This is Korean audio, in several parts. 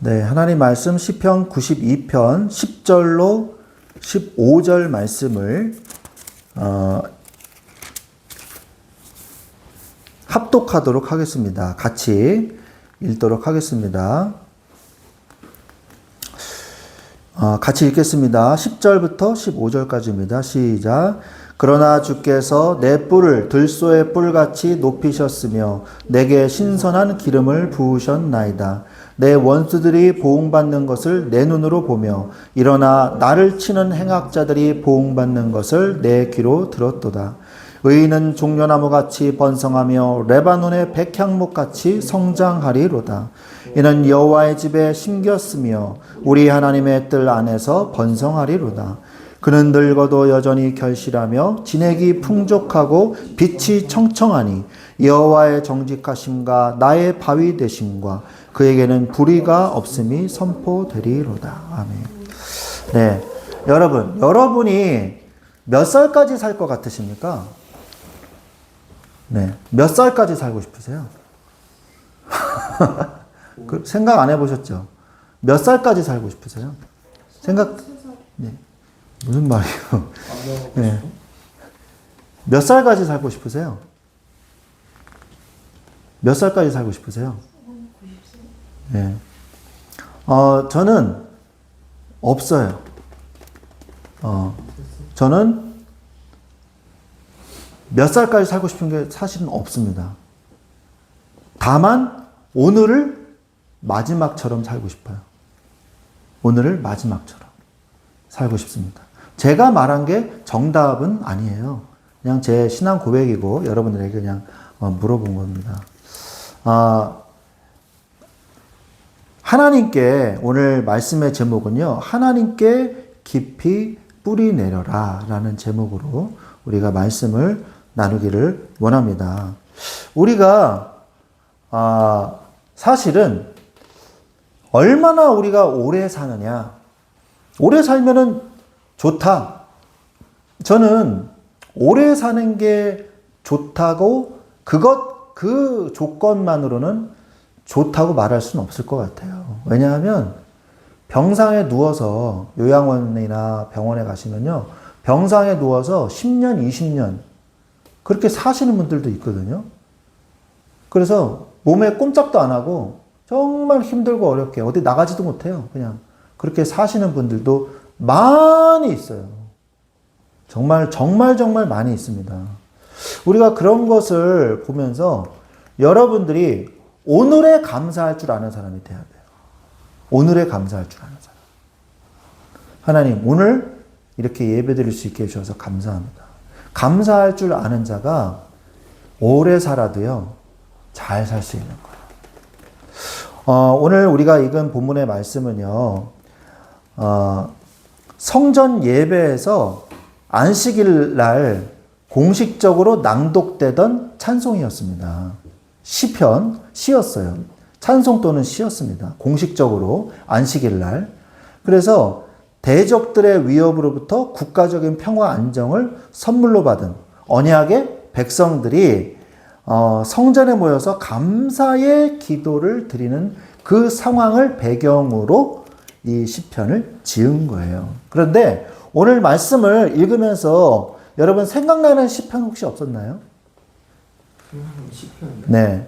네, 하나님 말씀 시편 92편 10절로 15절 말씀을 합독하도록 하겠습니다. 같이 읽도록 하겠습니다. 같이 읽겠습니다. 10절부터 15절까지입니다. 시작. 그러나 주께서 내 뿔을 들소의 뿔같이 높이셨으며 내게 신선한 기름을 부으셨나이다. 내 원수들이 보응받는 것을 내 눈으로 보며 일어나 나를 치는 행악자들이 보응받는 것을 내 귀로 들었도다. 의인은 종려나무같이 번성하며 레바논의 백향목같이 성장하리로다. 이는 여호와의 집에 심겼으며 우리 하나님의 뜰 안에서 번성하리로다. 그는 늙어도 여전히 결실하며 진액이 풍족하고 빛이 청청하니 여호와의 정직하심과 나의 바위 되심과 그에게는 불의가 없음이 선포되리로다. 아멘. 네, 여러분이 몇 살까지 살 것 같으십니까? 네, 몇 살까지 살고 싶으세요? 생각 안 해보셨죠? 몇 살까지 살고 싶으세요? 네. 무슨 말이에요? 네. 몇 살까지 살고 싶으세요? 몇 살까지 살고 싶으세요? 네. 저는 없어요. 저는 몇 살까지 살고 싶은 게 사실은 없습니다. 다만 오늘을 마지막처럼 살고 싶어요. 오늘을 마지막처럼 살고 싶습니다. 제가 말한 게 정답은 아니에요. 그냥 제 신앙 고백이고 여러분들에게 그냥 물어본 겁니다. 하나님께 오늘 말씀의 제목은요. 하나님께 깊이 뿌리 내려라 라는 제목으로 우리가 말씀을 나누기를 원합니다. 우리가 사실은 얼마나 우리가 오래 사느냐. 오래 살면은 좋다. 저는 오래 사는 게 좋다고 그 조건만으로는 좋다고 말할 수는 없을 것 같아요. 왜냐하면 병상에 누워서 요양원이나 병원에 가시면요. 병상에 누워서 10년, 20년 그렇게 사시는 분들도 있거든요. 그래서 몸에 꼼짝도 안 하고 정말 힘들고 어렵게 어디 나가지도 못해요. 그냥 그렇게 사시는 분들도 많이 있어요. 정말 많이 있습니다. 우리가 그런 것을 보면서 여러분들이 오늘에 감사할 줄 아는 사람이 돼야 돼요. 오늘에 감사할 줄 아는 사람. 하나님, 오늘 이렇게 예배 드릴 수 있게 해주셔서 감사합니다. 감사할 줄 아는 자가 오래 살아도요, 잘 살 수 있는 거예요. 오늘 우리가 읽은 본문의 말씀은요, 성전 예배에서 안식일 날 공식적으로 낭독되던 찬송이었습니다. 시였어요. 찬송 또는 시였습니다. 공식적으로 안식일 날. 그래서 대적들의 위협으로부터 국가적인 평화 안정을 선물로 받은 언약의 백성들이 성전에 모여서 감사의 기도를 드리는 그 상황을 배경으로 이 시편을 지은 거예요. 그런데 오늘 말씀을 읽으면서 여러분 생각나는 시편 혹시 없었나요? 네.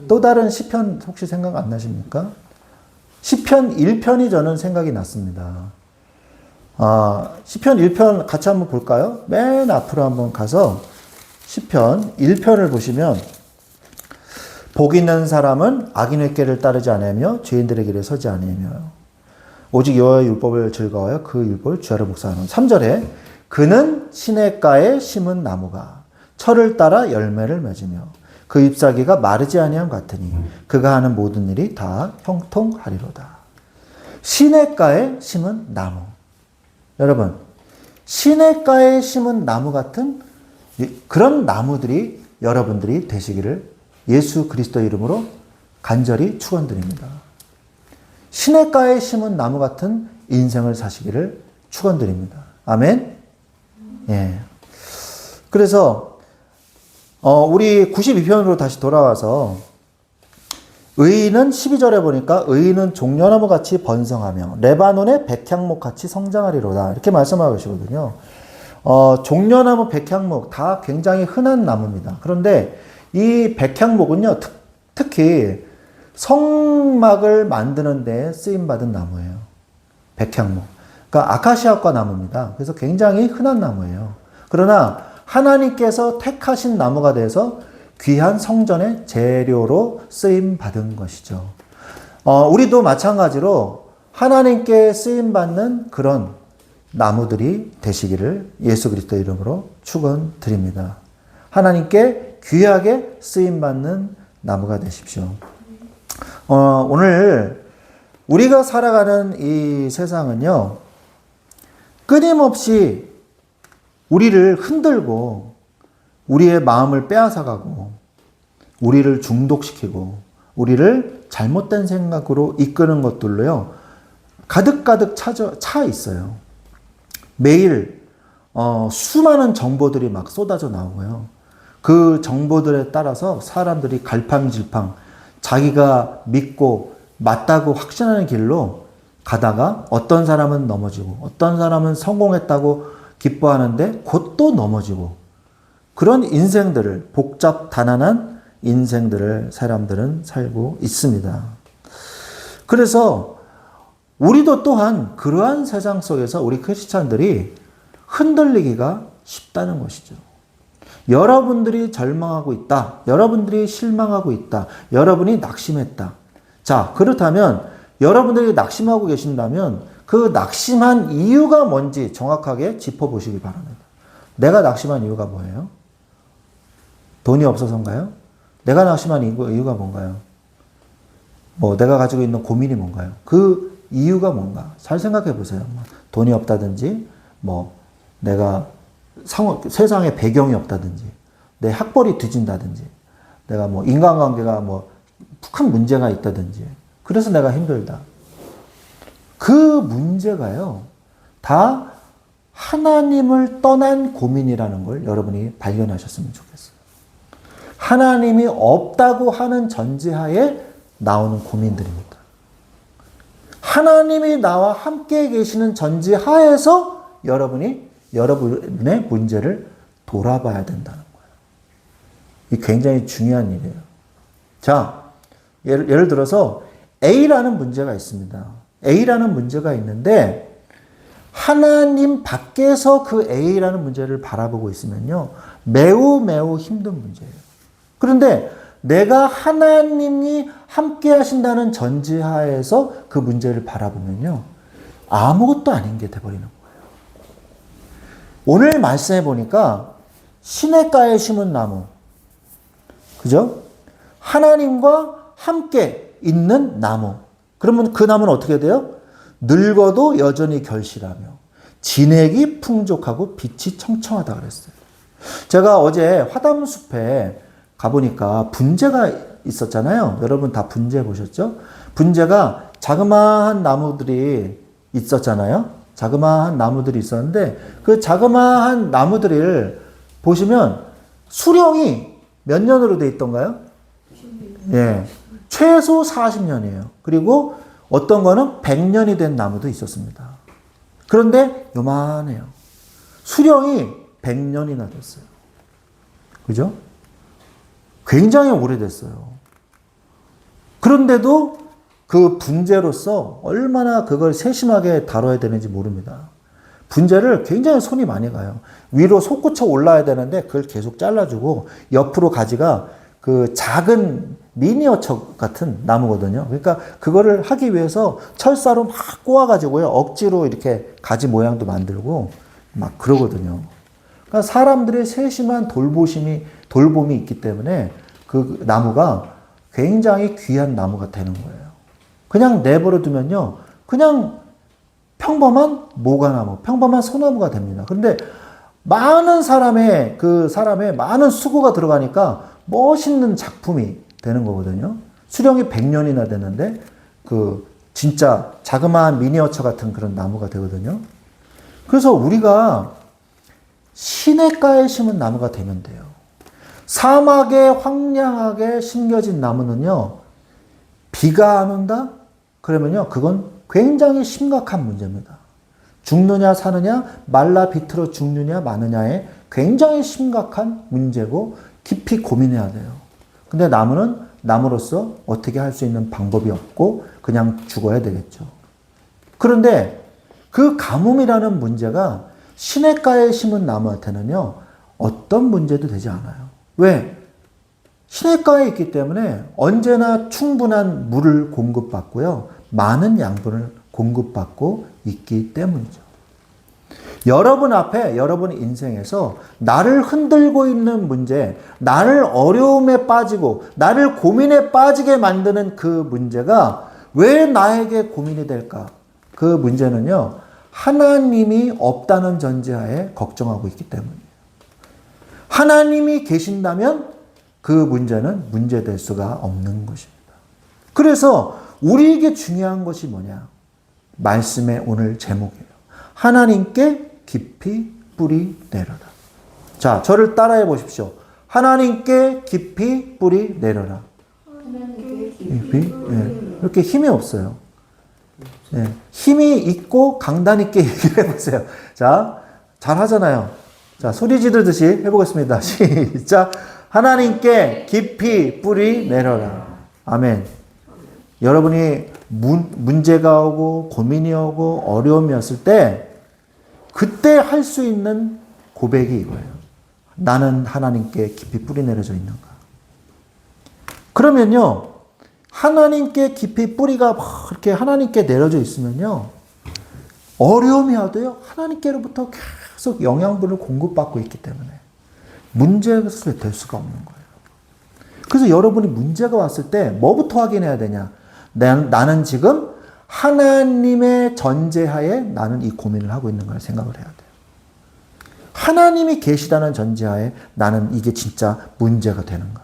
또 다른 시편 혹시 생각 안 나십니까? 시편 1편이 저는 생각이 났습니다. 시편 1편 같이 한번 볼까요? 맨 앞으로 한번 가서 시편 1편을 보시면 복 있는 사람은 악인의 꾀를 따르지 않으며 죄인들의 길에 서지 않으며 오직 여호와의 율법을 즐거워하여 그 율법을 주야로 묵상하는 3절에 그는 시냇가에 심은 나무가 철을 따라 열매를 맺으며 그 잎사귀가 마르지 아니함 같으니 그가 하는 모든 일이 다 형통하리로다. 시냇가에 심은 나무. 여러분, 시냇가에 심은 나무 같은 그런 나무들이 여러분들이 되시기를 예수 그리스도 이름으로 간절히 축원드립니다. 시냇가에 심은 나무 같은 인생을 사시기를 축원드립니다. 아멘. 예. 그래서 우리 92편으로 다시 돌아와서 의인은 12절에 보니까 의인은 종려나무 같이 번성하며 레바논의 백향목 같이 성장하리로다. 이렇게 말씀하고 계시거든요. 종려나무, 백향목 다 굉장히 흔한 나무입니다. 그런데 이 백향목은요, 특히 성막을 만드는 데 쓰임받은 나무예요. 백향목. 그러니까 아카시아과 나무입니다. 그래서 굉장히 흔한 나무예요. 그러나 하나님께서 택하신 나무가 돼서 귀한 성전의 재료로 쓰임받은 것이죠. 우리도 마찬가지로 하나님께 쓰임받는 그런 나무들이 되시기를 예수 그리스도 이름으로 축원드립니다. 하나님께 귀하게 쓰임받는 나무가 되십시오. 오늘 우리가 살아가는 이 세상은요, 끊임없이 우리를 흔들고 우리의 마음을 빼앗아가고 우리를 중독시키고 우리를 잘못된 생각으로 이끄는 것들로요, 가득가득 차 있어요. 매일 수많은 정보들이 막 쏟아져 나오고요. 그 정보들에 따라서 사람들이 갈팡질팡 자기가 믿고 맞다고 확신하는 길로 가다가 어떤 사람은 넘어지고 어떤 사람은 성공했다고 기뻐하는데 곧 또 넘어지고, 그런 인생들을, 복잡단안한 인생들을 사람들은 살고 있습니다. 그래서 우리도 또한 그러한 세상 속에서 우리 크리스찬들이 흔들리기가 쉽다는 것이죠. 여러분들이 절망하고 있다. 여러분들이 실망하고 있다. 여러분이 낙심했다. 자, 그렇다면 여러분들이 낙심하고 계신다면 그 낙심한 이유가 뭔지 정확하게 짚어보시기 바랍니다. 내가 낙심한 이유가 뭐예요? 돈이 없어서인가요? 내가 낙심한 이유가 뭔가요? 내가 가지고 있는 고민이 뭔가요? 그 이유가 뭔가? 잘 생각해 보세요. 돈이 없다든지, 내가 세상에 배경이 없다든지, 내 학벌이 뒤진다든지, 내가 인간관계가 큰 문제가 있다든지, 그래서 내가 힘들다. 그 문제가요, 다 하나님을 떠난 고민이라는 걸 여러분이 발견하셨으면 좋겠어요. 하나님이 없다고 하는 전제하에 나오는 고민들입니다. 하나님이 나와 함께 계시는 전제하에서 여러분이 여러분의 문제를 돌아봐야 된다는 거예요. 이게 굉장히 중요한 일이에요. 자, 예를 들어서 A라는 문제가 있습니다. A라는 문제가 있는데 하나님 밖에서 그 A라는 문제를 바라보고 있으면요, 매우 매우 힘든 문제예요. 그런데 내가 하나님이 함께 하신다는 전제하에서 그 문제를 바라보면요, 아무것도 아닌 게 돼버리는 거예요. 오늘 말씀해 보니까 시냇가에 심은 나무, 그죠? 하나님과 함께 있는 나무. 그러면 그 나무는 어떻게 돼요? 늙어도 여전히 결실하며 진액이 풍족하고 빛이 청청하다 그랬어요. 제가 어제 화담숲에 가보니까 분재가 있었잖아요. 여러분 다 분재 보셨죠? 분재가 자그마한 나무들이 있었잖아요. 자그마한 나무들이 있었는데 그 자그마한 나무들을 보시면 수령이 몇 년으로 돼 있던가요? 예, 최소 40년이에요. 그리고 어떤 거는 100년이 된 나무도 있었습니다. 그런데 요만해요. 수령이 100년이나 됐어요. 그죠? 굉장히 오래됐어요. 그런데도 그 분재로서 얼마나 그걸 세심하게 다뤄야 되는지 모릅니다. 분재를 굉장히 손이 많이 가요. 위로 솟구쳐 올라야 되는데 그걸 계속 잘라주고 옆으로 가지가 그 작은 미니어처 같은 나무거든요. 그러니까 그거를 하기 위해서 철사로 막 꼬아가지고요, 억지로 이렇게 가지 모양도 만들고 막 그러거든요. 그러니까 사람들의 세심한 돌봄이 있기 때문에 그 나무가 굉장히 귀한 나무가 되는 거예요. 그냥 내버려 두면요, 그냥 평범한 모가나무, 평범한 소나무가 됩니다. 그런데 많은 사람의 많은 수고가 들어가니까 멋있는 작품이 되는 거거든요. 수령이 100년이나 되는데 그 진짜 자그마한 미니어처 같은 그런 나무가 되거든요. 그래서 우리가 시냇가에 심은 나무가 되면 돼요. 사막에 황량하게 심겨진 나무는요, 비가 안 온다? 그러면요, 그건 굉장히 심각한 문제입니다. 죽느냐 사느냐, 말라 비틀어 죽느냐 마느냐의 굉장히 심각한 문제고 깊이 고민해야 돼요. 근데 나무는 나무로서 어떻게 할 수 있는 방법이 없고 그냥 죽어야 되겠죠. 그런데 그 가뭄이라는 문제가 시냇가에 심은 나무한테는요, 어떤 문제도 되지 않아요. 왜? 시냇가에 있기 때문에 언제나 충분한 물을 공급받고요, 많은 양분을 공급받고 있기 때문이죠. 여러분 앞에, 여러분 인생에서 나를 흔들고 있는 문제, 나를 어려움에 빠지고 나를 고민에 빠지게 만드는 그 문제가 왜 나에게 고민이 될까? 그 문제는요, 하나님이 없다는 전제하에 걱정하고 있기 때문이에요. 하나님이 계신다면 그 문제는 문제될 수가 없는 것입니다. 그래서 우리에게 중요한 것이 뭐냐? 말씀의 오늘 제목이에요. 하나님께 깊이 뿌리 내려라. 자, 저를 따라해 보십시오. 하나님께 깊이 뿌리 내려라. 깊이? 네. 이렇게 힘이 없어요. 네. 힘이 있고 강단 있게 얘기해 보세요. 자, 잘 하잖아요. 자, 소리 지르듯이 해보겠습니다. 시작. 하나님께 깊이 뿌리 내려라. 아멘. 여러분이 문제가 오고 고민이 오고 어려움이 왔을 때 그때 할 수 있는 고백이 이거예요. 나는 하나님께 깊이 뿌리 내려져 있는가. 그러면요, 하나님께 깊이 뿌리가 막 이렇게 하나님께 내려져 있으면요, 어려움이 와도요, 하나님께로부터 계속 영양분을 공급받고 있기 때문에 문제가 될 수가 없는 거예요. 그래서 여러분이 문제가 왔을 때 뭐부터 확인해야 되냐? 나는 지금 하나님의 전제하에 나는 이 고민을 하고 있는 걸 생각을 해야 돼요. 하나님이 계시다는 전제하에 나는 이게 진짜 문제가 되는가?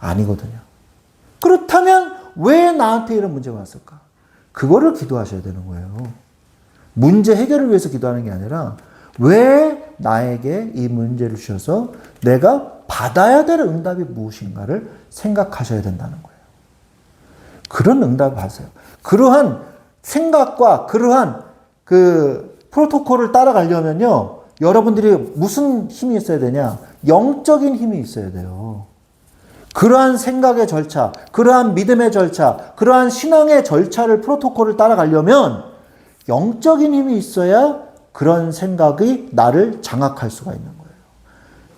아니거든요. 그렇다면 왜 나한테 이런 문제가 왔을까? 그거를 기도하셔야 되는 거예요. 문제 해결을 위해서 기도하는 게 아니라 왜 나에게 이 문제를 주셔서 내가 받아야 될 응답이 무엇인가를 생각하셔야 된다는 거예요. 그런 응답을 하세요. 그러한 생각과 그러한 그 프로토콜을 따라가려면요, 여러분들이 무슨 힘이 있어야 되냐? 영적인 힘이 있어야 돼요. 그러한 생각의 절차, 그러한 믿음의 절차, 그러한 신앙의 절차를 프로토콜을 따라가려면 영적인 힘이 있어야 그런 생각이 나를 장악할 수가 있는 거예요.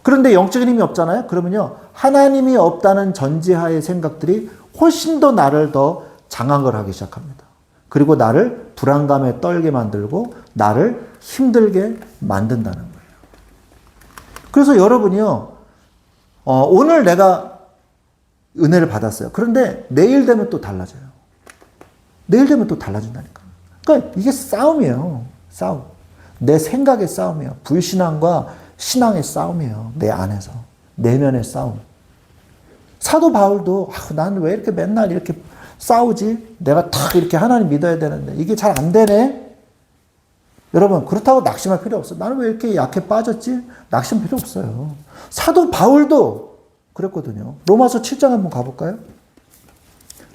그런데 영적인 힘이 없잖아요? 그러면요, 하나님이 없다는 전제하의 생각들이 훨씬 더 나를 더 장악을 하기 시작합니다. 그리고 나를 불안감에 떨게 만들고 나를 힘들게 만든다는 거예요. 그래서 여러분이요, 오늘 내가 은혜를 받았어요. 그런데 내일 되면 또 달라져요. 내일 되면 또 달라진다니까. 그러니까 이게 싸움이에요. 싸움. 내 생각의 싸움이에요. 불신앙과 신앙의 싸움이에요. 내 안에서. 내면의 싸움. 사도 바울도 난 왜 이렇게 맨날 이렇게 싸우지? 내가 딱 이렇게 하나님 믿어야 되는데 이게 잘 안 되네? 여러분, 그렇다고 낙심할 필요 없어요. 나는 왜 이렇게 약해 빠졌지? 낙심 필요 없어요. 사도 바울도 그랬거든요. 로마서 7장 한번 가볼까요?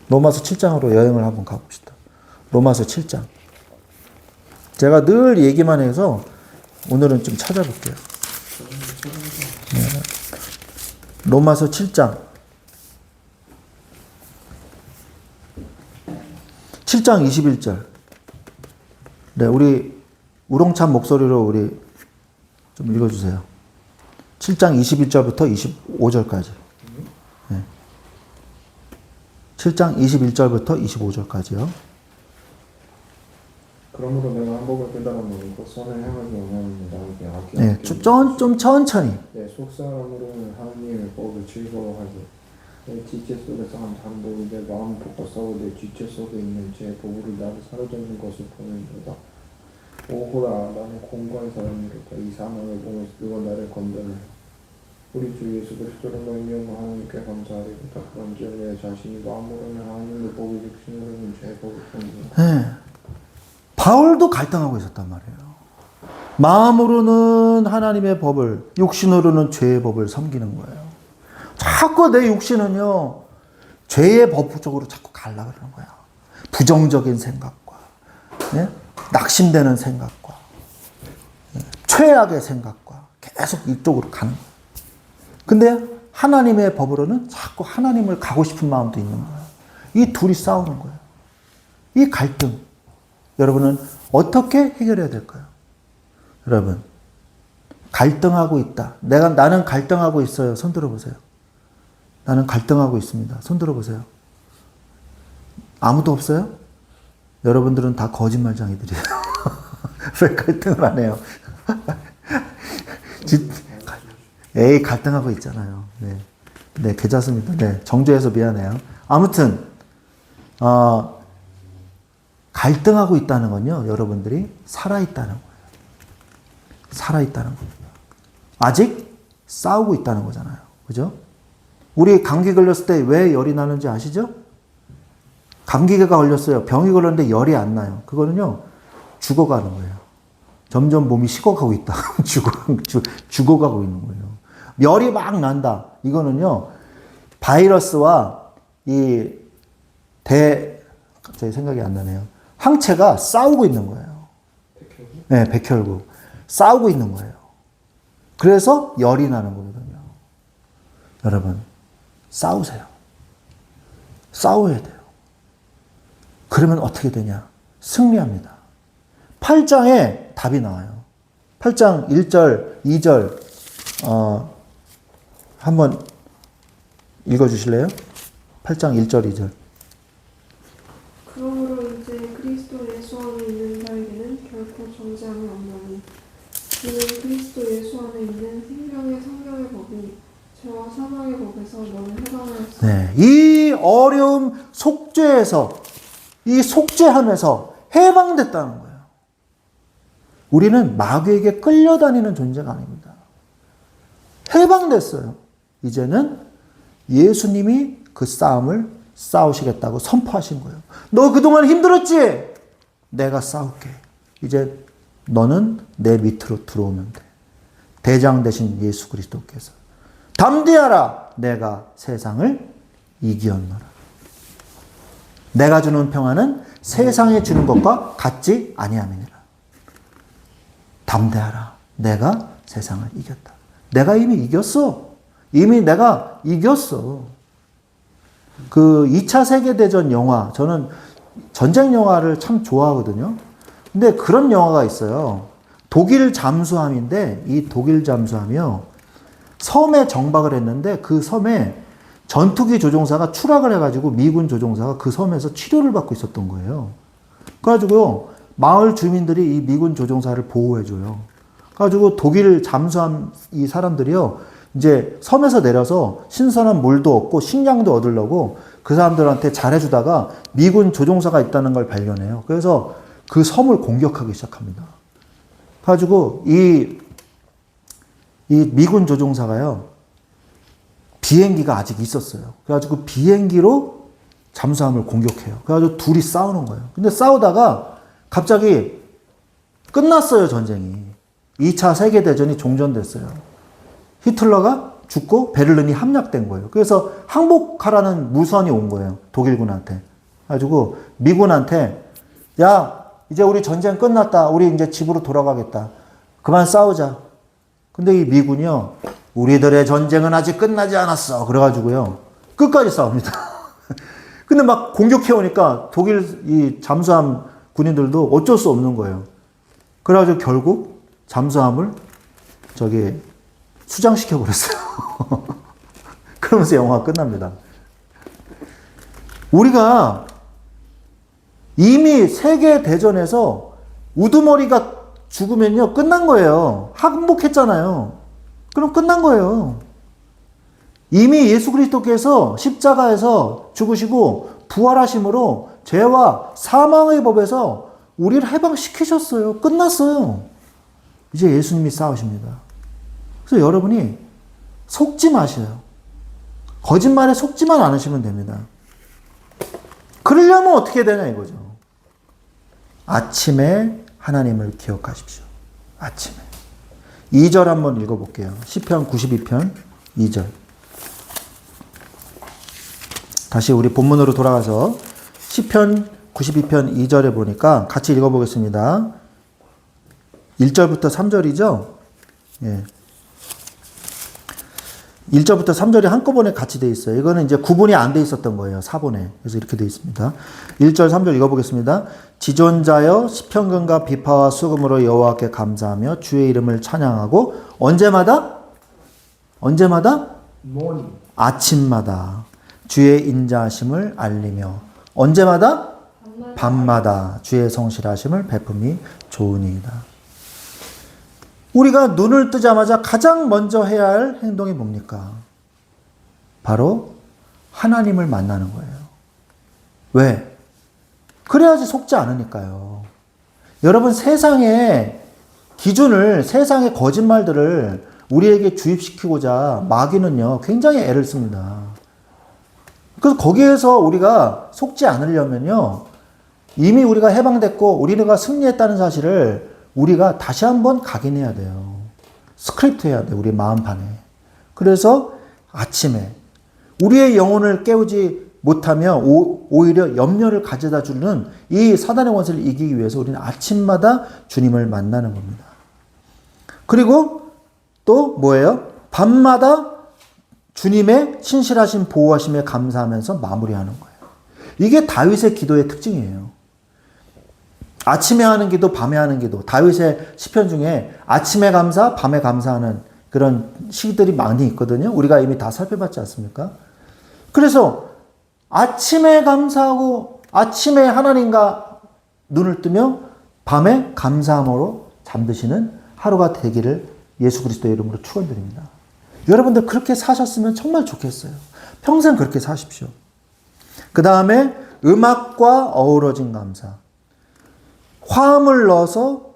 로마서 7장으로 여행을 한번 가봅시다. 로마서 7장. 제가 늘 얘기만 해서 오늘은 좀 찾아볼게요. 네. 로마서 7장. 7장 21절. 네, 우리 우렁찬 목소리로 우리 좀 읽어주세요. 7장 21절부터 25절까지. 네. 7장 21절부터 25절까지요. 그러므로 내가 한복을 깨달음으로 선을 행하기 원하는 나에게 악이 네, 좀 천천히. 내 속사람으로는 하나님의 법을 즐거워하고 내 지체 속에서 한 한복이 내 마음 복과 싸워 내 지체 속에 있는 제 보물을 나를 사로잡는 것을 보는도다. 오호라, 나는 공고한 사람이로다. 이 사망을 보면서 누가 나를 건져내. 우리 주 예수 그리스도를 말미암아 하나님께 감사하리로다. 그런즉 내 자신이 마음으로는 하나님의 법을 육신으로는 제 법을 섬기노라. 네. 바울도 갈등하고 있었단 말이에요. 마음으로는 하나님의 법을, 육신으로는 죄의 법을 섬기는 거예요. 자꾸 내 육신은요, 죄의 법 쪽으로 자꾸 가려고 그러는 거야. 부정적인 생각과, 예? 낙심되는 생각과, 예? 최악의 생각과 계속 이쪽으로 가는 거야. 근데 하나님의 법으로는 자꾸 하나님을 가고 싶은 마음도 있는 거야. 이 둘이 싸우는 거예요. 이 갈등. 여러분은 어떻게 해결해야 될까요? 여러분, 갈등하고 있다. 나는 갈등하고 있어요. 손 들어보세요. 나는 갈등하고 있습니다. 손 들어보세요. 아무도 없어요? 여러분들은 다 거짓말쟁이들이에요. 왜 갈등을 안 해요? 에이, 갈등하고 있잖아요. 네. 네, 괜찮습니다. 네, 정죄해서 미안해요. 아무튼, 갈등하고 있다는 건요, 여러분들이 살아있다는 거예요. 살아있다는 겁니다. 아직 싸우고 있다는 거잖아요. 그죠? 우리 감기 걸렸을 때 왜 열이 나는지 아시죠? 감기가 걸렸어요. 병이 걸렸는데 열이 안 나요. 그거는요, 죽어가는 거예요. 점점 몸이 식어가고 있다. 죽어가고 있는 거예요. 열이 막 난다. 이거는요, 바이러스와 갑자기 생각이 안 나네요. 항체가 싸우고 있는 거예요. 네, 백혈구. 싸우고 있는 거예요. 그래서 열이 나는 거거든요. 여러분, 싸우세요. 싸워야 돼요. 그러면 어떻게 되냐? 승리합니다. 8장에 답이 나와요. 8장 1절, 2절, 한번 읽어주실래요? 8장 1절, 2절. 그러므로 이제 그리스도 예수 안에 있는 자에게는 결코 정죄함이 없나니 이는 그리스도 예수 안에 있는 생명의 성경의 법이 죄와 사망의 법에서 너를 해방하였으니. 네, 이 어려움 속죄에서, 이 속죄함에서 해방됐다는 거예요. 우리는 마귀에게 끌려다니는 존재가 아닙니다. 해방됐어요. 이제는 예수님이 그 싸움을 싸우시겠다고 선포하신 거예요. 너 그동안 힘들었지? 내가 싸울게. 이제 너는 내 밑으로 들어오면 돼. 대장 되신 예수 그리스도께서 담대하라. 내가 세상을 이기었노라. 내가 주는 평안은 세상에 주는 것과 같지 아니함이니라. 담대하라. 내가 세상을 이겼다. 내가 이미 이겼어. 이미 내가 이겼어. 그 2차 세계대전 영화, 저는 전쟁 영화를 참 좋아하거든요. 근데 그런 영화가 있어요. 독일 잠수함인데 이 독일 잠수함이요, 섬에 정박을 했는데 그 섬에 전투기 조종사가 추락을 해가지고 미군 조종사가 그 섬에서 치료를 받고 있었던 거예요. 그래가지고 마을 주민들이 이 미군 조종사를 보호해줘요. 그래가지고 독일 잠수함 이 사람들이요, 이제 섬에서 내려서 신선한 물도 얻고 식량도 얻으려고 그 사람들한테 잘해주다가 미군 조종사가 있다는 걸 발견해요. 그래서 그 섬을 공격하기 시작합니다. 그래가지고 이 미군 조종사가요, 비행기가 아직 있었어요. 그래가지고 비행기로 잠수함을 공격해요. 그래가지고 둘이 싸우는 거예요. 근데 싸우다가 갑자기 끝났어요, 전쟁이. 2차 세계대전이 종전됐어요. 히틀러가 죽고 베를린이 함락된 거예요. 그래서 항복하라는 무선이 온 거예요, 독일군한테. 그래가지고 미군한테, 야, 이제 우리 전쟁 끝났다. 우리 이제 집으로 돌아가겠다. 그만 싸우자. 근데 이 미군이요, 우리들의 전쟁은 아직 끝나지 않았어. 그래가지고요, 끝까지 싸웁니다. 근데 막 공격해오니까 독일 이 잠수함 군인들도 어쩔 수 없는 거예요. 그래가지고 결국 잠수함을 수장시켜버렸어요. 그러면서 영화가 끝납니다. 우리가 이미 세계대전에서 우두머리가 죽으면요, 끝난 거예요. 항복했잖아요. 그럼 끝난 거예요. 이미 예수 그리스도께서 십자가에서 죽으시고 부활하심으로 죄와 사망의 법에서 우리를 해방시키셨어요. 끝났어요. 이제 예수님이 싸우십니다. 그래서 여러분이 속지 마세요. 거짓말에 속지만 않으시면 됩니다. 그러려면 어떻게 되냐 이거죠. 아침에 하나님을 기억하십시오. 아침에. 2절 한번 읽어볼게요. 시편 92편 2절. 다시 우리 본문으로 돌아가서 시편 92편 2절에 보니까 같이 읽어보겠습니다. 1절부터 3절이죠. 예. 1절부터 3절이 한꺼번에 같이 되어 있어요. 이거는 이제 구분이 안 돼 있었던 거예요. 4번에. 그래서 이렇게 되어 있습니다. 1절, 3절 읽어보겠습니다. 지존자여 시편금과 비파와 수금으로 여호와께 감사하며 주의 이름을 찬양하고 언제마다? 모닝. 아침마다 주의 인자하심을 알리며 언제마다? 밤마다 주의 성실하심을 베품이 좋으니이다. 우리가 눈을 뜨자마자 가장 먼저 해야 할 행동이 뭡니까? 바로 하나님을 만나는 거예요. 왜? 그래야지 속지 않으니까요. 여러분, 세상의 기준을, 세상의 거짓말들을 우리에게 주입시키고자 마귀는요, 굉장히 애를 씁니다. 그래서 거기에서 우리가 속지 않으려면요, 이미 우리가 해방됐고 우리가 승리했다는 사실을 우리가 다시 한번 각인해야 돼요. 스크립트 해야 돼요. 우리 마음판에. 그래서 아침에 우리의 영혼을 깨우지 못하며 오히려 염려를 가져다 주는 이 사단의 원수를 이기기 위해서 우리는 아침마다 주님을 만나는 겁니다. 그리고 또 뭐예요? 밤마다 주님의 신실하신 보호하심에 감사하면서 마무리하는 거예요. 이게 다윗의 기도의 특징이에요. 아침에 하는 기도, 밤에 하는 기도. 다윗의 시편 중에 아침에 감사, 밤에 감사하는 그런 시들이 많이 있거든요. 우리가 이미 다 살펴봤지 않습니까? 그래서 아침에 감사하고 아침에 하나님과 눈을 뜨며 밤에 감사함으로 잠드시는 하루가 되기를 예수 그리스도의 이름으로 축원드립니다. 여러분들 그렇게 사셨으면 정말 좋겠어요. 평생 그렇게 사십시오. 그 다음에 음악과 어우러진 감사. 화음을 넣어서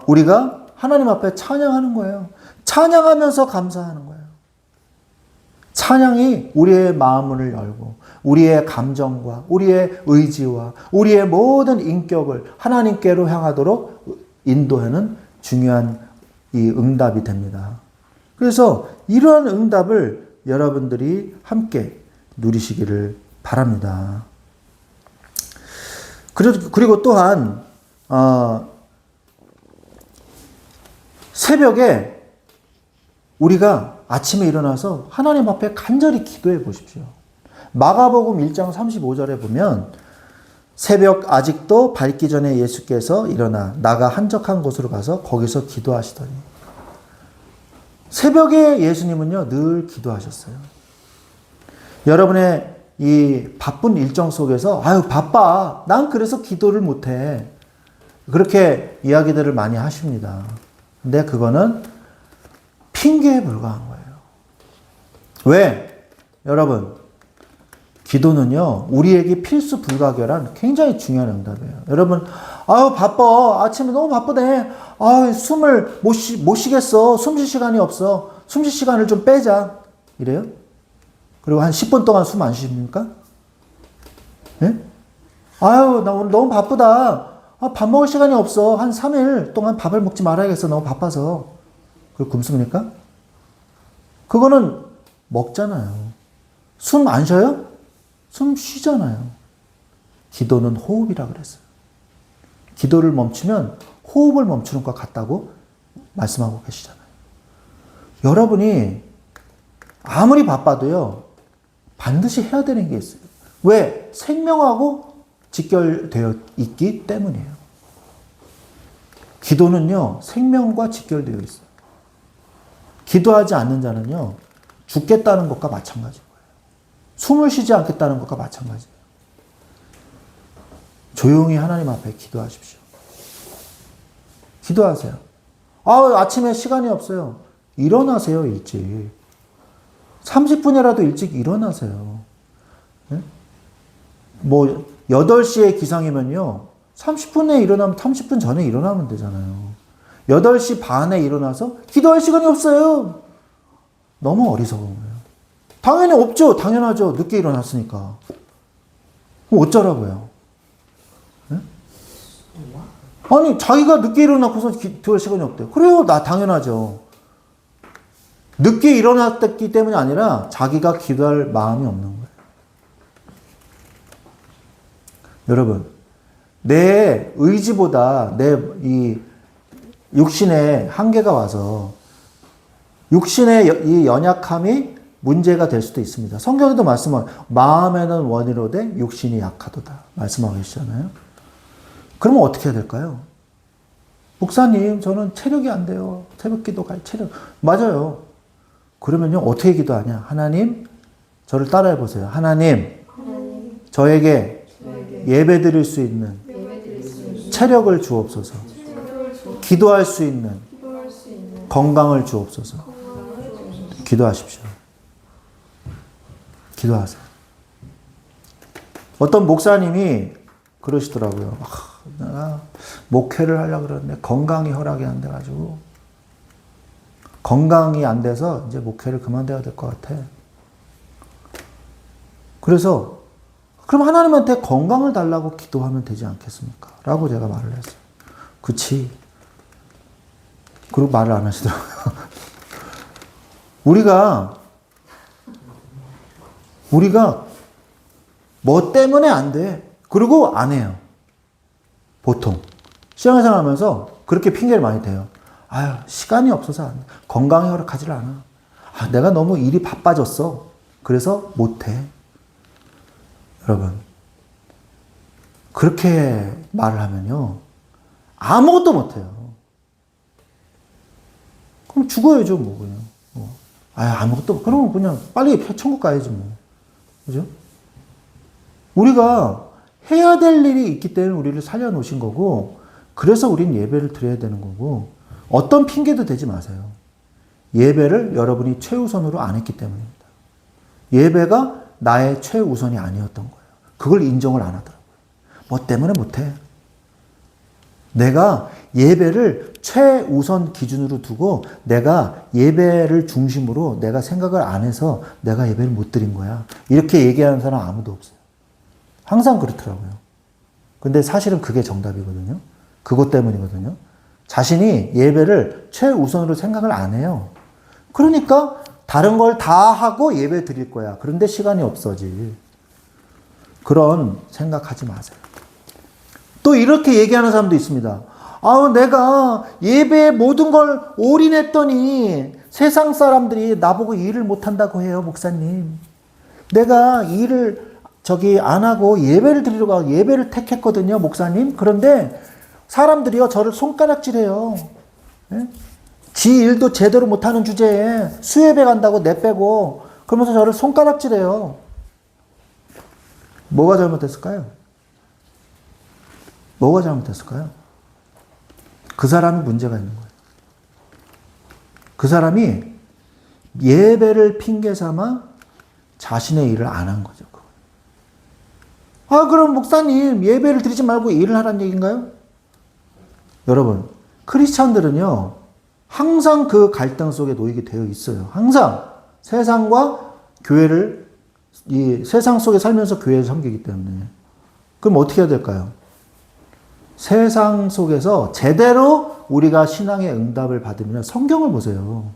우리가 하나님 앞에 찬양하는 거예요. 찬양하면서 감사하는 거예요. 찬양이 우리의 마음을 열고 우리의 감정과 우리의 의지와 우리의 모든 인격을 하나님께로 향하도록 인도하는 중요한 이 응답이 됩니다. 그래서 이러한 응답을 여러분들이 함께 누리시기를 바랍니다. 그리고 또한 새벽에 우리가 아침에 일어나서 하나님 앞에 간절히 기도해 보십시오. 마가복음 1장 35절에 보면 새벽 아직도 밝기 전에 예수께서 일어나 나가 한적한 곳으로 가서 거기서 기도하시더니 새벽에 예수님은요 늘 기도하셨어요. 여러분의 이 바쁜 일정 속에서 아유 바빠 난 그래서 기도를 못해 그렇게 이야기들을 많이 하십니다. 근데 그거는 핑계에 불과한 거예요. 왜? 여러분 기도는요 우리에게 필수 불가결한 굉장히 중요한 응답이에요. 여러분 아유 바빠 아침에 너무 바쁘네 아유 숨을 못 쉬겠어 숨 쉴 시간이 없어 숨 쉴 시간을 좀 빼자 이래요? 그리고 한 10분 동안 숨 안 쉬십니까? 예? 아유, 나 오늘 너무 바쁘다. 밥 먹을 시간이 없어. 한 3일 동안 밥을 먹지 말아야겠어. 너무 바빠서. 그걸 굶습니까? 그거는 먹잖아요. 숨 안 쉬어요? 숨 쉬잖아요. 기도는 호흡이라 그랬어요. 기도를 멈추면 호흡을 멈추는 것 같다고 말씀하고 계시잖아요. 여러분이 아무리 바빠도요, 반드시 해야 되는 게 있어요. 왜? 생명하고 직결되어 있기 때문이에요. 기도는요, 생명과 직결되어 있어요. 기도하지 않는 자는요, 죽겠다는 것과 마찬가지인 거예요. 숨을 쉬지 않겠다는 것과 마찬가지예요. 조용히 하나님 앞에 기도하십시오. 기도하세요. 아침에 시간이 없어요. 일어나세요, 일찍. 30분이라도 일찍 일어나세요. 네? 뭐 8시에 기상이면요. 30분에 일어나면 30분 전에 일어나면 되잖아요. 8시 반에 일어나서 기도할 시간이 없어요. 너무 어리석은 거예요. 당연히 없죠. 당연하죠. 늦게 일어났으니까. 그럼 어쩌라고요? 네? 아니 자기가 늦게 일어나고서 기도할 시간이 없대요. 그래요. 당연하죠. 늦게 일어났기 때문이 아니라 자기가 기도할 마음이 없는 거예요. 여러분, 내 의지보다 내 이 육신의 한계가 와서 육신의 이 연약함이 문제가 될 수도 있습니다. 성경에도 말씀은 마음에는 원이로되 육신이 약하도다 말씀하고 계시잖아요. 그러면 어떻게 해야 될까요? 목사님, 저는 체력이 안 돼요. 새벽 기도 갈 체력. 맞아요. 그러면요, 어떻게 기도하냐? 하나님, 저를 따라해 보세요. 하나님, 저에게 예배 드릴 수 있는 체력을 주옵소서. 기도할 수 있는 건강을 주옵소서. 기도하십시오. 기도하세요. 어떤 목사님이 그러시더라고요. 내가 목회를 하려고 그러는데 건강이 허락이 안 돼가지고 건강이 안 돼서 이제 목회를 그만둬야 될 것 같아. 그래서 그럼 하나님한테 건강을 달라고 기도하면 되지 않겠습니까? 라고 제가 말을 했어요. 그치. 그리고 말을 안 하시더라고요. 우리가 뭐 때문에 안 돼. 그리고 안 해요. 보통. 신앙생활 하면서 그렇게 핑계를 많이 대요. 아유, 시간이 없어서 안 돼. 건강이 허락하지 않아. 아, 내가 너무 일이 바빠졌어. 그래서 못 해. 여러분, 그렇게 말을 하면요, 아무것도 못 해요. 그럼 죽어야죠, 뭐, 그냥. 아무것도, 그러면 그냥 빨리 천국 가야지, 뭐. 그죠? 우리가 해야 될 일이 있기 때문에 우리를 살려놓으신 거고, 그래서 우린 예배를 드려야 되는 거고, 어떤 핑계도 대지 마세요. 예배를 여러분이 최우선으로 안 했기 때문입니다. 예배가 나의 최우선이 아니었던 거예요. 그걸 인정을 안 하더라고요. 뭐 때문에 못해. 내가 예배를 최우선 기준으로 두고 내가 예배를 중심으로 내가 생각을 안 해서 내가 예배를 못 드린 거야. 이렇게 얘기하는 사람 아무도 없어요. 항상 그렇더라고요. 근데 사실은 그게 정답이거든요. 그것 때문이거든요. 자신이 예배를 최우선으로 생각을 안 해요. 그러니까 다른 걸 다 하고 예배 드릴 거야. 그런데 시간이 없어지. 그런 생각하지 마세요. 또 이렇게 얘기하는 사람도 있습니다. 내가 예배에 모든 걸 올인했더니 세상 사람들이 나보고 일을 못한다고 해요, 목사님. 내가 일을 안 하고 예배를 드리려고 하고 예배를 택했거든요, 목사님. 그런데 사람들이요, 저를 손가락질해요. 예? 지 일도 제대로 못하는 주제에 수예배 간다고 내빼고 그러면서 저를 손가락질해요. 뭐가 잘못됐을까요? 뭐가 잘못됐을까요? 그 사람이 문제가 있는 거예요. 그 사람이 예배를 핑계 삼아 자신의 일을 안 한 거죠. 그럼 목사님 예배를 드리지 말고 일을 하라는 얘기인가요? 여러분, 크리스찬들은요 항상 그 갈등 속에 놓이게 되어 있어요. 항상 세상과 교회를 이 세상 속에 살면서 교회를 섬기기 때문에. 그럼 어떻게 해야 될까요? 세상 속에서 제대로 우리가 신앙의 응답을 받으면 성경을 보세요.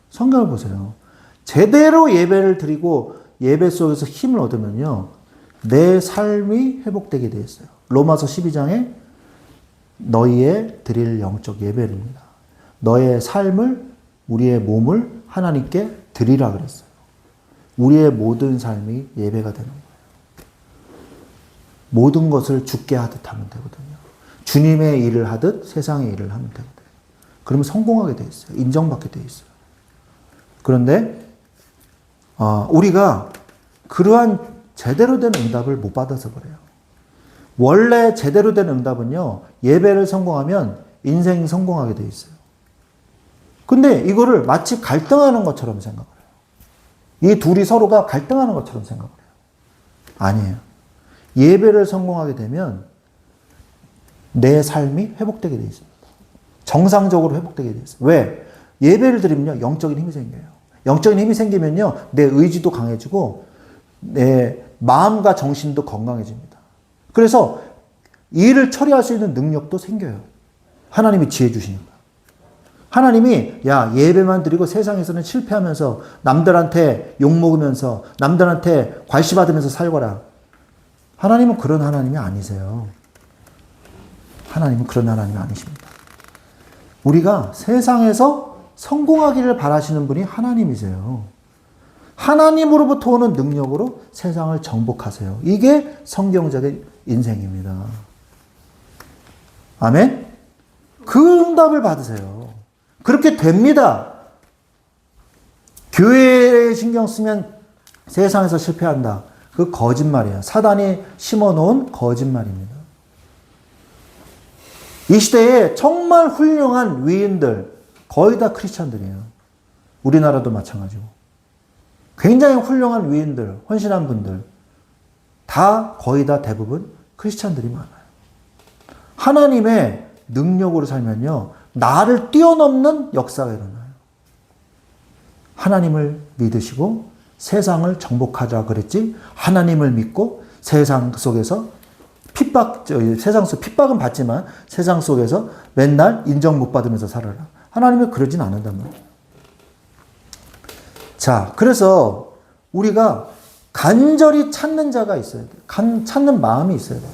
성경을 보세요. 제대로 예배를 드리고 예배 속에서 힘을 얻으면요, 내 삶이 회복되게 되어 있어요. 로마서 12장에 너희의 드릴 영적 예배입니다. 너의 삶을, 우리의 몸을 하나님께 드리라 그랬어요. 우리의 모든 삶이 예배가 되는 거예요. 모든 것을 죽게 하듯 하면 되거든요. 주님의 일을 하듯 세상의 일을 하면 되거든요. 그러면 성공하게 돼 있어요. 인정받게 돼 있어요. 그런데 우리가 그러한 제대로 된 응답을 못 받아서 그래요. 원래 제대로 된 응답은요, 예배를 성공하면 인생이 성공하게 돼 있어요. 근데 이거를 마치 갈등하는 것처럼 생각을 해요. 이 둘이 서로가 갈등하는 것처럼 생각을 해요. 아니에요. 예배를 성공하게 되면 내 삶이 회복되게 돼 있습니다. 정상적으로 회복되게 돼 있어요. 왜? 예배를 드리면요, 영적인 힘이 생겨요. 영적인 힘이 생기면요, 내 의지도 강해지고 내 마음과 정신도 건강해집니다. 그래서 일을 처리할 수 있는 능력도 생겨요. 하나님이 지혜 주시니까. 하나님이 예배만 드리고 세상에서는 실패하면서 남들한테 욕먹으면서 남들한테 괄시받으면서 살거라. 하나님은 그런 하나님이 아니세요. 하나님은 그런 하나님이 아니십니다. 우리가 세상에서 성공하기를 바라시는 분이 하나님이세요. 하나님으로부터 오는 능력으로 세상을 정복하세요. 이게 성경적인 인생입니다. 아멘? 그 응답을 받으세요. 그렇게 됩니다. 교회에 신경 쓰면 세상에서 실패한다. 그 거짓말이에요. 사단이 심어놓은 거짓말입니다. 이 시대에 정말 훌륭한 위인들 거의 다 크리스찬들이에요. 우리나라도 마찬가지고. 굉장히 훌륭한 위인들, 헌신한 분들 다 거의 다 대부분 크리스찬들이 많아요. 하나님의 능력으로 살면요. 나를 뛰어넘는 역사가 일어나요. 하나님을 믿으시고 세상을 정복하자 그랬지 하나님을 믿고 세상 속에서 세상 속 핍박은 받지만 세상 속에서 맨날 인정 못 받으면서 살아라. 하나님은 그러진 않는단 말이에요. 자, 그래서 우리가 간절히 찾는 자가 있어야 돼요. 찾는 마음이 있어야 돼요.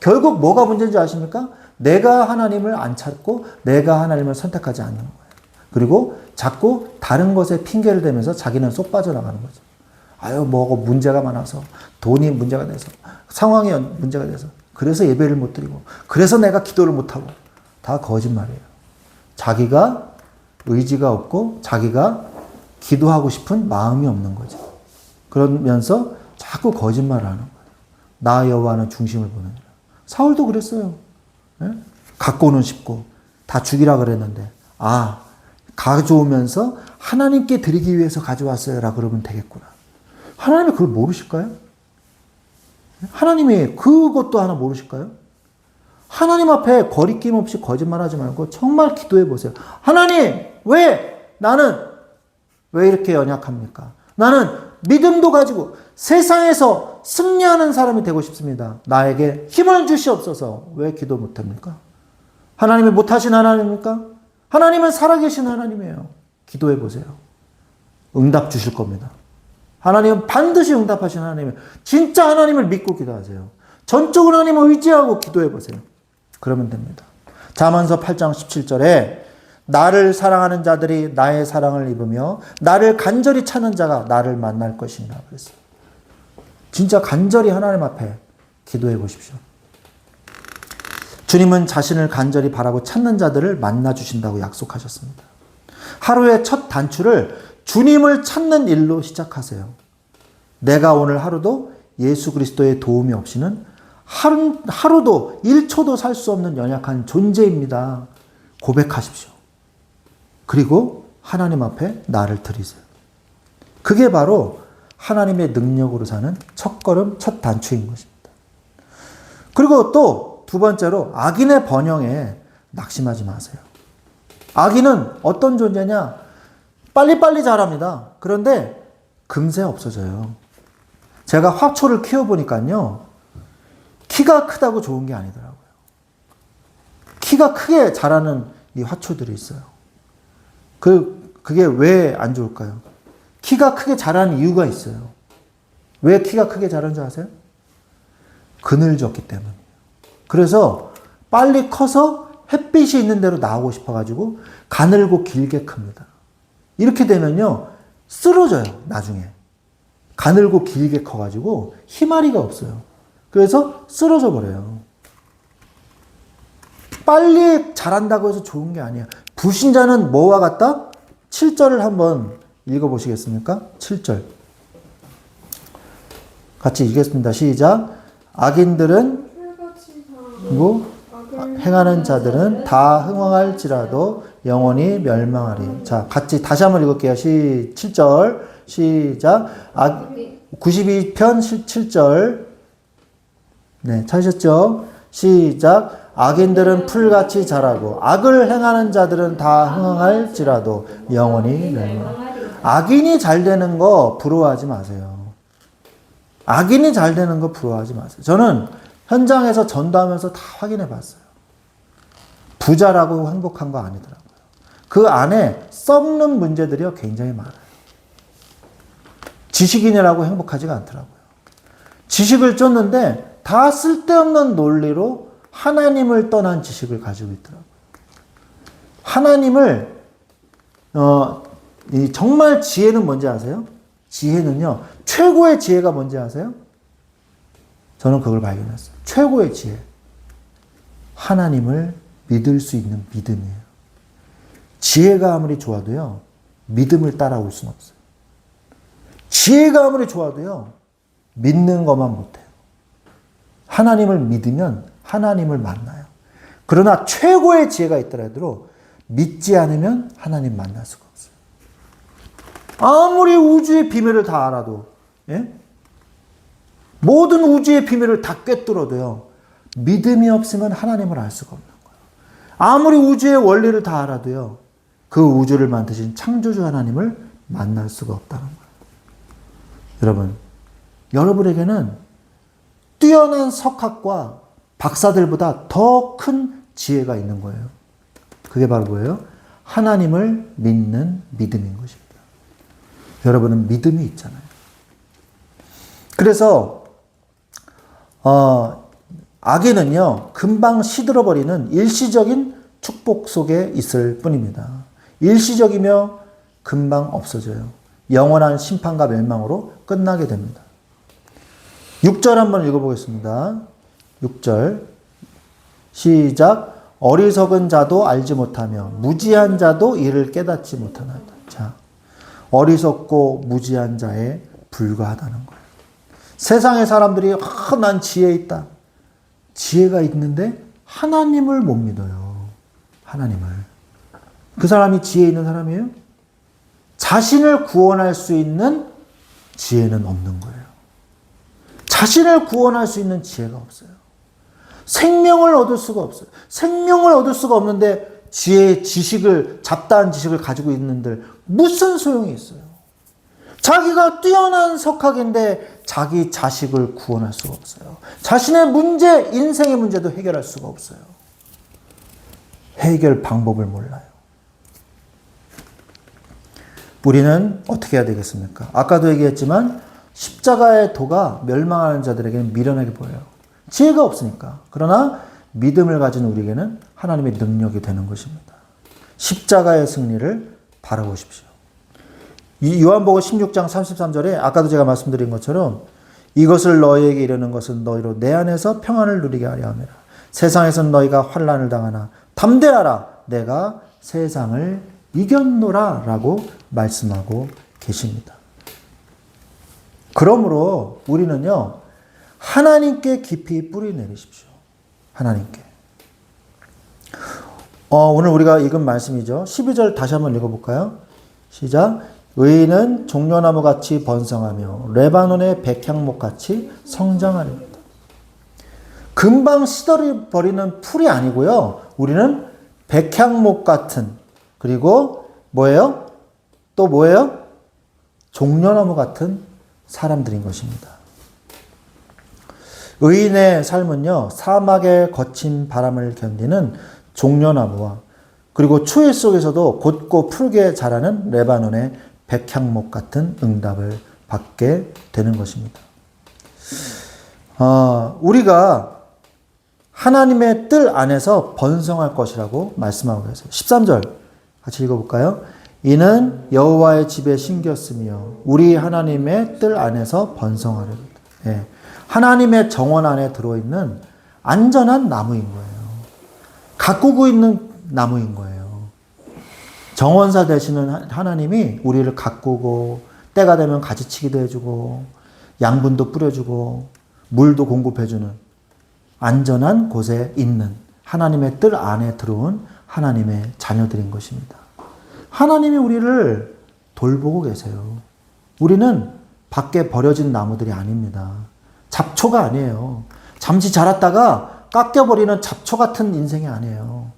결국 뭐가 문제인지 아십니까? 내가 하나님을 안 찾고 내가 하나님을 선택하지 않는 거예요. 그리고 자꾸 다른 것에 핑계를 대면서 자기는 쏙 빠져나가는 거죠. 아유, 뭐가 문제가 많아서, 돈이 문제가 돼서, 상황이 문제가 돼서, 그래서 예배를 못 드리고, 그래서 내가 기도를 못 하고, 다 거짓말이에요. 자기가 의지가 없고, 자기가 기도하고 싶은 마음이 없는 거죠. 그러면서 자꾸 거짓말을 하는 거예요. 나 여호와는 중심을 보느니라. 사울도 그랬어요. 예? 갖고는 싶고, 다 죽이라 그랬는데, 가져오면서 하나님께 드리기 위해서 가져왔어요라 그러면 되겠구나. 하나님이 그걸 모르실까요? 하나님이 그것도 하나 모르실까요? 하나님 앞에 거리낌 없이 거짓말하지 말고 정말 기도해 보세요. 하나님, 나는 왜 이렇게 연약합니까? 나는 믿음도 가지고 세상에서 승리하는 사람이 되고 싶습니다. 나에게 힘을 주시옵소서. 왜 기도 못합니까? 하나님이 못하신 하나님입니까? 하나님은 살아계신 하나님이에요. 기도해 보세요. 응답 주실 겁니다. 하나님은 반드시 응답하신 하나님이에요. 진짜 하나님을 믿고 기도하세요. 전적으로 하나님을 의지하고 기도해 보세요. 그러면 됩니다. 잠언서 8장 17절에 나를 사랑하는 자들이 나의 사랑을 입으며 나를 간절히 찾는 자가 나를 만날 것이니라 그랬어요. 진짜 간절히 하나님 앞에 기도해 보십시오. 주님은 자신을 간절히 바라고 찾는 자들을 만나 주신다고 약속하셨습니다. 하루의 첫 단추를 주님을 찾는 일로 시작하세요. 내가 오늘 하루도 예수 그리스도의 도움이 없이는 하루도 1초도 살 수 없는 연약한 존재입니다. 고백하십시오. 그리고 하나님 앞에 나를 드리세요. 그게 바로 하나님의 능력으로 사는 첫걸음, 첫 단추인 것입니다. 그리고 또 두 번째로 악인의 번영에 낙심하지 마세요. 악인은 어떤 존재냐? 빨리빨리 자랍니다. 그런데 금세 없어져요. 제가 화초를 키워보니까요. 키가 크다고 좋은 게 아니더라고요. 키가 크게 자라는 이 화초들이 있어요. 그게 왜 안 좋을까요? 키가 크게 자라는 이유가 있어요. 왜 키가 크게 자라는 줄 아세요? 그늘 졌기 때문이에요. 그래서 빨리 커서 햇빛이 있는 데로 나오고 싶어가지고 가늘고 길게 큽니다. 이렇게 되면요. 쓰러져요. 나중에. 가늘고 길게 커가지고 희마리가 없어요. 그래서 쓰러져 버려요. 빨리 자란다고 해서 좋은 게 아니에요. 불신자는 뭐와 같다? 7절을 한번 읽어보시겠습니까? 7절. 같이 읽겠습니다. 시작. 악인들은 행하는 자들은 다 흥황할지라도 영원히 멸망하리. 자, 같이 다시 한번 읽을게요. 7절. 시작. 92편 7절. 네, 찾으셨죠? 시작. 악인들은 풀같이 자라고 악을 행하는 자들은 다 흥황할지라도 영원히 멸망하리. 악인이 잘 되는 거 부러워하지 마세요. 악인이 잘 되는 거 부러워하지 마세요. 저는 현장에서 전도하면서 다 확인해 봤어요. 부자라고 행복한 거 아니더라고요. 그 안에 썩는 문제들이 굉장히 많아요. 지식인이라고 행복하지가 않더라고요. 지식을 쫓는데 다 쓸데없는 논리로 하나님을 떠난 지식을 가지고 있더라고요. 하나님을 정말 지혜는 뭔지 아세요? 지혜는요, 최고의 지혜가 뭔지 아세요? 저는 그걸 발견했어요. 최고의 지혜. 하나님을 믿을 수 있는 믿음이에요. 지혜가 아무리 좋아도요, 믿음을 따라올 수는 없어요. 지혜가 아무리 좋아도요, 믿는 것만 못해요. 하나님을 믿으면 하나님을 만나요. 그러나 최고의 지혜가 있더라도 믿지 않으면 하나님 만날 수가 없어요. 아무리 우주의 비밀을 다 알아도, 예? 모든 우주의 비밀을 다 꿰뚫어도요, 믿음이 없으면 하나님을 알 수가 없는 거예요. 아무리 우주의 원리를 다 알아도요, 그 우주를 만드신 창조주 하나님을 만날 수가 없다는 거예요. 여러분, 여러분에게는 뛰어난 석학과 박사들보다 더 큰 지혜가 있는 거예요. 그게 바로 뭐예요? 하나님을 믿는 믿음인 것입니다. 여러분은 믿음이 있잖아요. 그래서 악인은요, 금방 시들어버리는 일시적인 축복 속에 있을 뿐입니다. 일시적이며 금방 없어져요. 영원한 심판과 멸망으로 끝나게 됩니다. 6절 한번 읽어보겠습니다. 6절 시작. 어리석은 자도 알지 못하며 무지한 자도 이를 깨닫지 못하나이다. 자, 어리석고 무지한 자에 불과하다는 거예요. 세상의 사람들이 난 지혜 있다. 지혜가 있는데 하나님을 못 믿어요. 하나님을. 그 사람이 지혜 있는 사람이에요? 자신을 구원할 수 있는 지혜는 없는 거예요. 자신을 구원할 수 있는 지혜가 없어요. 생명을 얻을 수가 없어요. 생명을 얻을 수가 없는데 지혜의 지식을, 잡다한 지식을 가지고 있는들 무슨 소용이 있어요? 자기가 뛰어난 석학인데 자기 자식을 구원할 수가 없어요. 자신의 문제, 인생의 문제도 해결할 수가 없어요. 해결 방법을 몰라요. 우리는 어떻게 해야 되겠습니까? 아까도 얘기했지만 십자가의 도가 멸망하는 자들에게는 미련하게 보여요. 지혜가 없으니까. 그러나 믿음을 가진 우리에게는 하나님의 능력이 되는 것입니다. 십자가의 승리를 바라보십시오. 이 요한복음 16장 33절에 아까도 제가 말씀드린 것처럼 이것을 너희에게 이르는 것은 너희로 내 안에서 평안을 누리게 하려 함이라. 세상에서는 너희가 환난을 당하나 담대하라. 내가 세상을 이겼노라 라고 말씀하고 계십니다. 그러므로 우리는요, 하나님께 깊이 뿌리 내리십시오. 하나님께. 오늘 우리가 읽은 말씀이죠. 12절 다시 한번 읽어볼까요? 시작. 의인은 종려나무같이 번성하며 레바논의 백향목같이 성장하리로다. 금방 시들어버리는 풀이 아니고요. 우리는 백향목 같은, 그리고 뭐예요? 또 뭐예요? 종려나무 같은 사람들인 것입니다. 의인의 삶은요, 사막의 거친 바람을 견디는 종려나무와 그리고 추위 속에서도 곧고 푸르게 자라는 레바논의 백향목 같은 응답을 받게 되는 것입니다. 우리가 하나님의 뜰 안에서 번성할 것이라고 말씀하고 계세요. 13절 같이 읽어볼까요? 이는 여호와의 집에 심겼으며 우리 하나님의 뜰 안에서 번성하리로다. 예. 하나님의 정원 안에 들어있는 안전한 나무인 거예요. 가꾸고 있는 나무인 거예요. 정원사 되시는 하나님이 우리를 가꾸고 때가 되면 가지치기도 해주고 양분도 뿌려주고 물도 공급해주는 안전한 곳에 있는 하나님의 뜰 안에 들어온 하나님의 자녀들인 것입니다. 하나님이 우리를 돌보고 계세요. 우리는 밖에 버려진 나무들이 아닙니다. 잡초가 아니에요. 잠시 자랐다가 깎여버리는 잡초 같은 인생이 아니에요.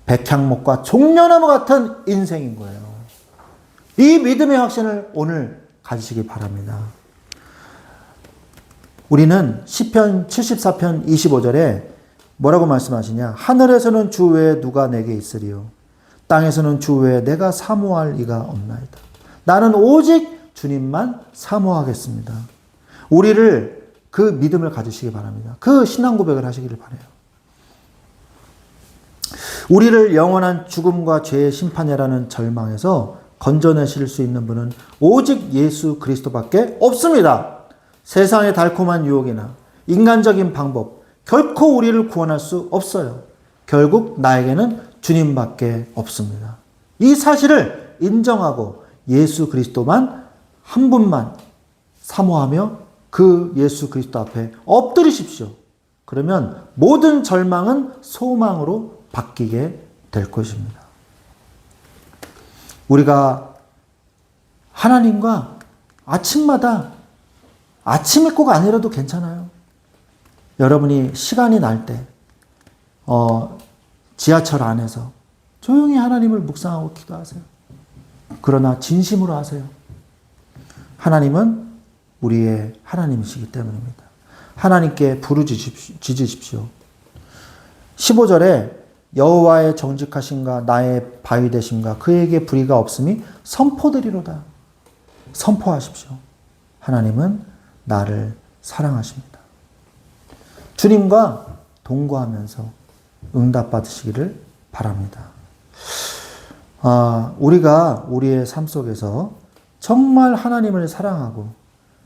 백향목과 종려나무 같은 인생인 거예요. 이 믿음의 확신을 오늘 가지시기 바랍니다. 우리는 시편 74편 25절에 뭐라고 말씀하시냐? 하늘에서는 주 외에 누가 내게 있으리요? 땅에서는 주 외에 내가 사모할 이가 없나이다. 나는 오직 주님만 사모하겠습니다. 우리를 그 믿음을 가지시기 바랍니다. 그 신앙 고백을 하시기를 바라요. 우리를 영원한 죽음과 죄의 심판이라는 절망에서 건져내실 수 있는 분은 오직 예수 그리스도밖에 없습니다. 세상의 달콤한 유혹이나 인간적인 방법, 결코 우리를 구원할 수 없어요. 결국 나에게는 주님밖에 없습니다. 이 사실을 인정하고 예수 그리스도만 한 분만 사모하며 그 예수 그리스도 앞에 엎드리십시오. 그러면 모든 절망은 소망으로 바뀌게 될 것입니다. 우리가 하나님과 아침마다, 아침이 꼭 아니라도 괜찮아요. 여러분이 시간이 날 때, 지하철 안에서 조용히 하나님을 묵상하고 기도하세요. 그러나 진심으로 하세요. 하나님은 우리의 하나님이시기 때문입니다. 하나님께 부르짖으십시오. 15절에 여호와의 정직하심과 나의 바위 되심과 그에게 불의가 없음이 선포되리로다. 선포하십시오. 하나님은 나를 사랑하십니다. 주님과 동거하면서 응답받으시기를 바랍니다. 우리가 우리의 삶 속에서 정말 하나님을 사랑하고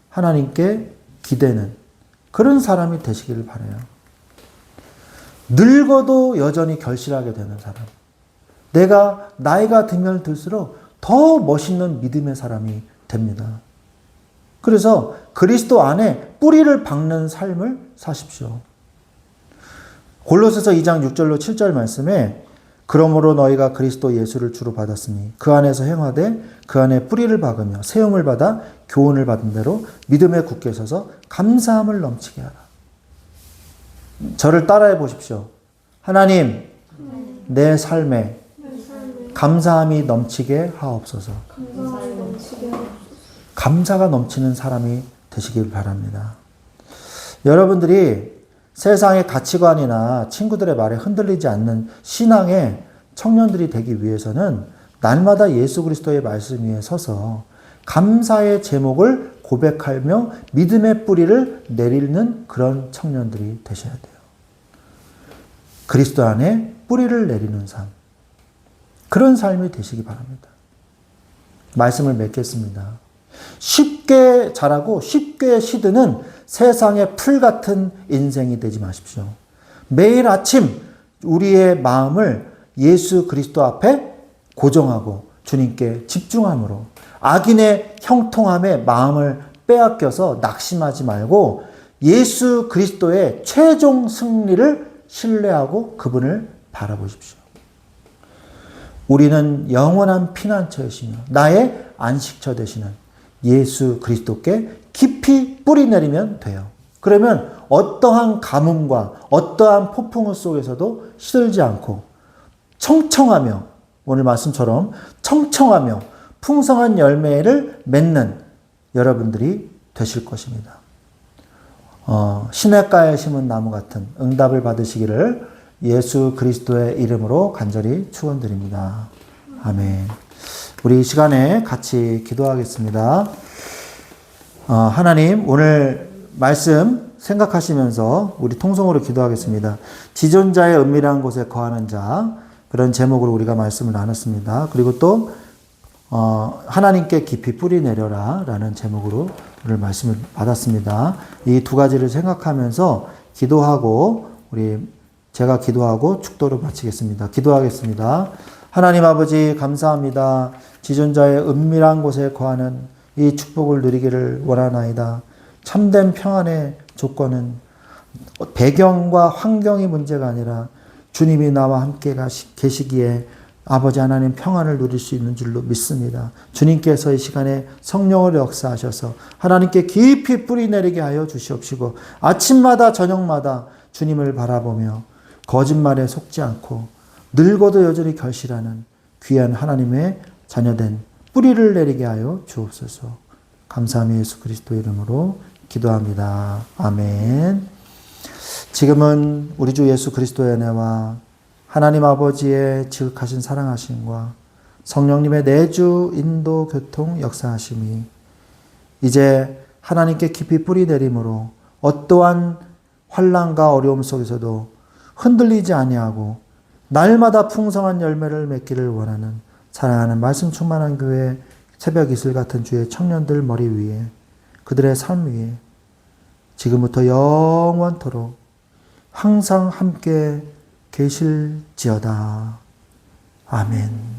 하나님께 기대는 그런 사람이 되시기를 바라요. 늙어도 여전히 결실하게 되는 사람. 내가 나이가 들면 들수록 더 멋있는 믿음의 사람이 됩니다. 그래서 그리스도 안에 뿌리를 박는 삶을 사십시오. 골로새서 2장 6절로 7절 말씀에 그러므로 너희가 그리스도 예수를 주로 받았으니 그 안에서 행하되 그 안에 뿌리를 박으며 세움을 받아 교훈을 받은 대로 믿음에 굳게 서서 감사함을 넘치게 하라. 저를 따라해 보십시오. 하나님, 내 삶에 감사함이 넘치게 하옵소서. 감사가 넘치는 사람이 되시길 바랍니다. 여러분들이 세상의 가치관이나 친구들의 말에 흔들리지 않는 신앙의 청년들이 되기 위해서는 날마다 예수 그리스도의 말씀 위에 서서 감사의 제목을 고백하며 믿음의 뿌리를 내리는 그런 청년들이 되셔야 돼요. 그리스도 안에 뿌리를 내리는 삶. 그런 삶이 되시기 바랍니다. 말씀을 맺겠습니다. 쉽게 자라고 쉽게 시드는 세상의 풀 같은 인생이 되지 마십시오. 매일 아침 우리의 마음을 예수 그리스도 앞에 고정하고 주님께 집중함으로 악인의 형통함에 마음을 빼앗겨서 낙심하지 말고 예수 그리스도의 최종 승리를 신뢰하고 그분을 바라보십시오. 우리는 영원한 피난처이시며 나의 안식처 되시는 예수 그리스도께 깊이 뿌리 내리면 돼요. 그러면 어떠한 가뭄과 어떠한 폭풍우 속에서도 시들지 않고 청청하며 오늘 말씀처럼 청청하며 풍성한 열매를 맺는 여러분들이 되실 것입니다. 시냇가에 심은 나무 같은 응답을 받으시기를 예수 그리스도의 이름으로 간절히 축원드립니다. 아멘. 우리 이 시간에 같이 기도하겠습니다. 하나님, 오늘 말씀 생각하시면서 우리 통성으로 기도하겠습니다. 지존자의 은밀한 곳에 거하는 자, 그런 제목으로 우리가 말씀을 나눴습니다. 그리고 또 하나님께 깊이 뿌리 내려라 라는 제목으로 오늘 말씀을 받았습니다. 이 두 가지를 생각하면서 기도하고 제가 기도하고 축도를 마치겠습니다. 기도하겠습니다. 하나님 아버지 감사합니다. 지존자의 은밀한 곳에 거하는 이 축복을 누리기를 원하나이다. 참된 평안의 조건은 배경과 환경이 문제가 아니라 주님이 나와 함께 계시기에 아버지 하나님 평안을 누릴 수 있는 줄로 믿습니다. 주님께서 이 시간에 성령을 역사하셔서 하나님께 깊이 뿌리 내리게 하여 주시옵시고 아침마다 저녁마다 주님을 바라보며 거짓말에 속지 않고 늙어도 여전히 결실하는 귀한 하나님의 자녀된 뿌리를 내리게 하여 주옵소서. 감사함이 예수 그리스도 이름으로 기도합니다. 아멘. 지금은 우리 주 예수 그리스도의 은혜와 하나님 아버지의 지극하신 사랑하심과 성령님의 내주 인도 교통 역사하심이 이제 하나님께 깊이 뿌리 내림으로 어떠한 환난과 어려움 속에서도 흔들리지 아니하고 날마다 풍성한 열매를 맺기를 원하는 사랑하는 말씀 충만한 교회 새벽 이슬 같은 주의 청년들 머리 위에 그들의 삶 위에 지금부터 영원토록 항상 함께 계실지어다. 아멘.